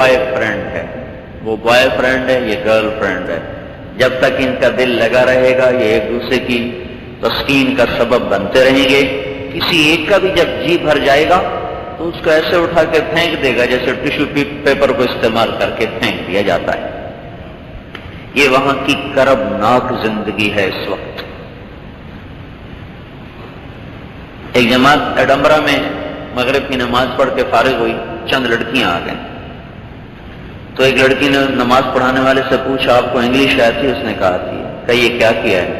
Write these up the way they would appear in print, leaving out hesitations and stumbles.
Boy friend ہے، وہ boy friend ہے، یہ گرل فرینڈ ہے. جب تک ان کا دل لگا رہے گا یہ ایک دوسرے کی تسکین کا سبب بنتے رہیں گے. کسی ایک کا بھی جب جی بھر جائے گا تو اس کو ایسے اٹھا کے پھینک دے گا جیسے ٹیشو پیپر کو استعمال کر کے پھینک دیا جاتا ہے. یہ وہاں کی کربناک زندگی ہے اس وقت. ایک جماعت ایڈمبرا میں مغرب کی نماز پڑھ کے فارغ ہوئی، چند لڑکیاں آ گئیں. تو ایک لڑکی نے نماز پڑھانے والے سے پوچھا آپ کو انگلش آتی ہے؟ اس نے کہا آتی ہے. کہ یہ کیا کیا ہے؟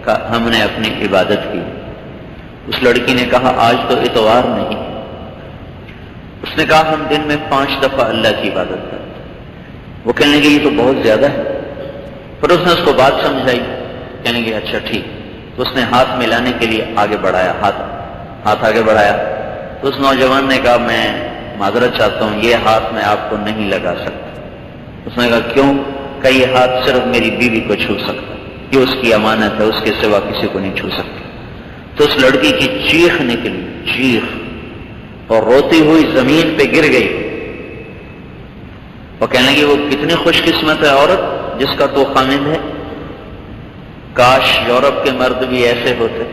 کہا ہم نے اپنی عبادت کی. اس لڑکی نے کہا آج تو اتوار نہیں. اس نے کہا ہم دن میں 5 دفعہ اللہ کی عبادت کرتے. وہ کہنے لگے یہ تو بہت زیادہ ہے. پھر اس نے اس کو بات سمجھائی. کہنے لگے اچھا ٹھیک. تو اس نے ہاتھ ملانے کے لیے آگے بڑھایا، ہاتھ آگے بڑھایا. تو اس نوجوان نے کہا میں معذرت چاہتا ہوں، یہ ہاتھ میں آپ کو نہیں لگا سکتا. اس نے کہا کیوں؟ کہ یہ ہاتھ صرف میری بیوی کو چھو سکتا، یہ اس کی امانت ہے، اس کے سوا کسی کو نہیں چھو سکتا. تو اس لڑکی کی چیخ نکلی، چیخ، اور روتی ہوئی زمین پہ گر گئی. اور کہنے لگی وہ کتنی خوش قسمت ہے عورت جس کا تو خامند ہے. کاش یورپ کے مرد بھی ایسے ہوتے.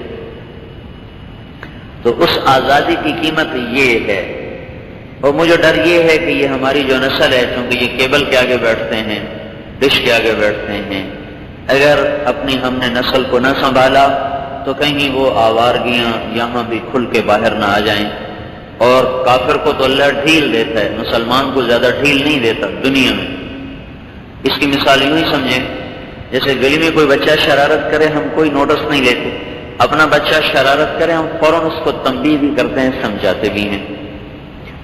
تو اس آزادی کی قیمت یہ ہے. اور مجھے ڈر یہ ہے کہ یہ ہماری جو نسل ہے، چونکہ یہ کیبل کے آگے بیٹھتے ہیں، ڈش کے آگے بیٹھتے ہیں، اگر اپنی ہم نے نسل کو نہ سنبھالا تو کہیں وہ آوارگیاں یہاں بھی کھل کے باہر نہ آ جائیں. اور کافر کو تو اللہ ڈھیل دیتا ہے، مسلمان کو زیادہ ڈھیل نہیں دیتا دنیا میں. اس کی مثال یوں ہی سمجھیں جیسے گلی میں کوئی بچہ شرارت کرے ہم کوئی نوٹس نہیں لیتے، اپنا بچہ شرارت کرے ہم فوراً اس کو تنبیہ بھی کرتے ہیں، سمجھاتے بھی ہیں.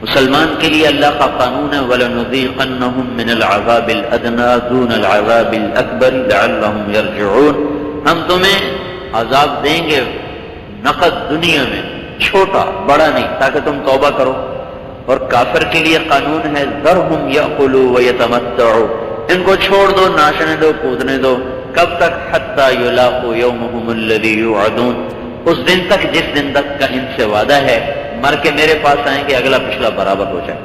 مسلمان کے لیے اللہ کا قانون ہے وَلَنُذِيقَنَّهُم مِّنَ الْعَذَابِ الْأَدْنَىٰ دُونَ الْعَذَابِ الْأَكْبَرِ لَعَلَّهُمْ يَرْجِعُونَ. ہم تمہیں عذاب دیں گے نقد دنیا میں، چھوٹا بڑا نہیں، تاکہ تم توبہ کرو. اور کافر کے لیے قانون ہے ذَرْهُمْ يَأْكُلُوا وَيَتَمَتَّعُوا. ان کو چھوڑ دو، ناچنے دو، کودنے دو. کب تک؟ حَتَّىٰ يُلَاقُوا يَوْمَهُمُ الَّذِي يُوعَدُونَ. اس دن تک جس دن تک کا ان سے وعدہ ہے، مر کے میرے پاس آئیں کہ اگلا پچھلا برابر ہو جائے.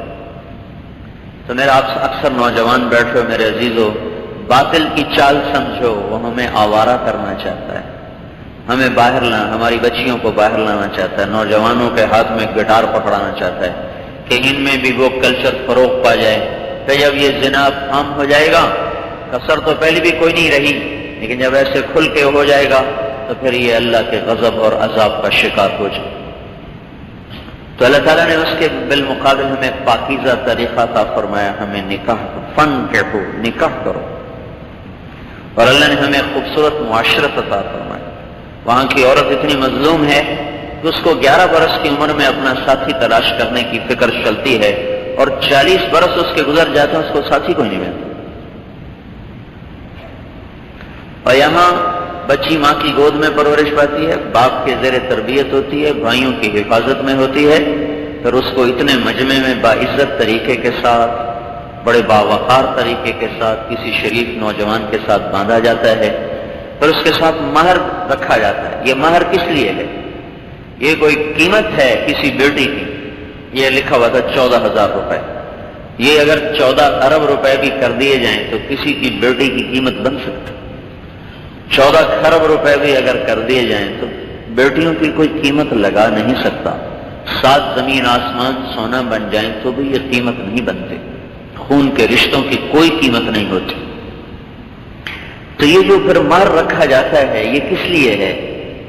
تو میرا آپ اکثر نوجوان بیٹھے ہو میرے عزیزو، باطل کی چال سمجھو، وہ ہمیں آوارہ کرنا چاہتا ہے، ہمیں باہر لانا، ہماری بچیوں کو باہر لانا چاہتا ہے، نوجوانوں کے ہاتھ میں گٹار پکڑانا چاہتا ہے کہ ان میں بھی وہ کلچر فروغ پا جائے کہ جب یہ زنا عام ہو جائے گا، کسر تو پہلے بھی کوئی نہیں رہی، لیکن جب ایسے کھل کے ہو جائے گا تو پھر یہ اللہ کے غضب اور عذاب کا شکار ہو جائے. تو اللہ تعالیٰ نے اس کے بالمقابل ہمیں پاکیزہ طریقہ عطا فرمایا، ہمیں نکاح فنکحوا، نکاح کرو. اور اللہ نے ہمیں خوبصورت معاشرت عطا فرمایا. وہاں کی عورت اتنی مظلوم ہے کہ اس کو 11 برس کی عمر میں اپنا ساتھی تلاش کرنے کی فکر چلتی ہے، اور 40 برس اس کے گزر جاتے ہیں اس کو ساتھی کوئی نہیں ملتا. اور یہاں بچی ماں کی گود میں پرورش پاتی ہے، باپ کے زیر تربیت ہوتی ہے، بھائیوں کی حفاظت میں ہوتی ہے، پھر اس کو اتنے مجمع میں باعزت طریقے کے ساتھ، بڑے باوقار طریقے کے ساتھ کسی شریف نوجوان کے ساتھ باندھا جاتا ہے، پھر اس کے ساتھ مہر رکھا جاتا ہے. یہ مہر کس لیے ہے؟ یہ کوئی قیمت ہے کسی بیٹی کی؟ یہ لکھا ہوا تھا 14,000 روپے. یہ اگر 14 ارب روپے بھی کر دیے جائیں تو کسی کی بیٹی کی قیمت بن سکتی. 14 کھرب روپے بھی اگر کر دیے جائیں تو بیٹیوں کی کوئی قیمت لگا نہیں سکتا. 7 زمین آسمان سونا بن جائیں تو بھی یہ قیمت نہیں بنتے. خون کے رشتوں کی کوئی قیمت نہیں ہوتی. تو یہ جو پھر مہر رکھا جاتا ہے یہ کس لیے ہے؟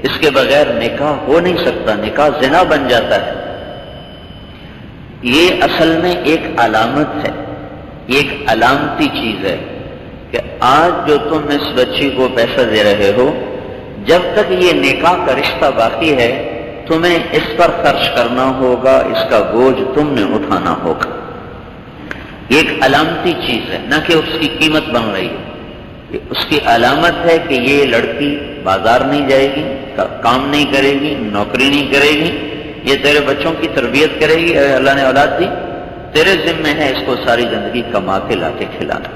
اس کے بغیر نکاح ہو نہیں سکتا، نکاح زنا بن جاتا ہے. یہ اصل میں ایک علامت ہے، ایک علامتی چیز ہے کہ آج جو تم اس بچی کو پیسہ دے رہے ہو، جب تک یہ نکاح کا رشتہ باقی ہے تمہیں اس پر خرچ کرنا ہوگا، اس کا بوجھ تم نے اٹھانا ہوگا. یہ ایک علامتی چیز ہے، نہ کہ اس کی قیمت بن رہی ہے. اس کی علامت ہے کہ یہ لڑکی بازار نہیں جائے گی، کام نہیں کرے گی، نوکری نہیں کرے گی، یہ تیرے بچوں کی تربیت کرے گی. اللہ نے اولاد دی، تیرے ذمہ ہے اس کو ساری زندگی کما کے لا کے کھلانا.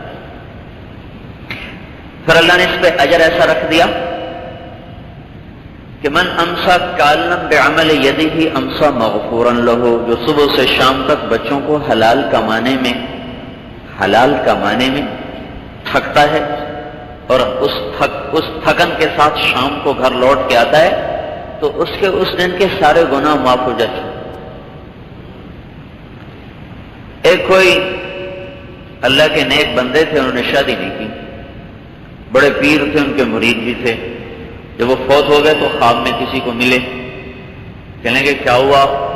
پھر اللہ نے اس پہ اجر ایسا رکھ دیا کہ من امسا کالم بعمل یدہ امسا مغفورا لہ، جو صبح سے شام تک بچوں کو حلال کمانے میں حلال کمانے میں تھکتا ہے اور اس تھکن کے ساتھ شام کو گھر لوٹ کے آتا ہے تو اس کے اس دن کے سارے گناہ معاف ہو جاتے ہیں۔ ایک کوئی اللہ کے نیک بندے تھے، انہوں نے شادی نہیں کی، بڑے پیر تھے، ان کے مرید بھی تھے۔ جب وہ فوت ہو گئے تو خواب میں کسی کو ملے، کہنے کہ کیا ہوا؟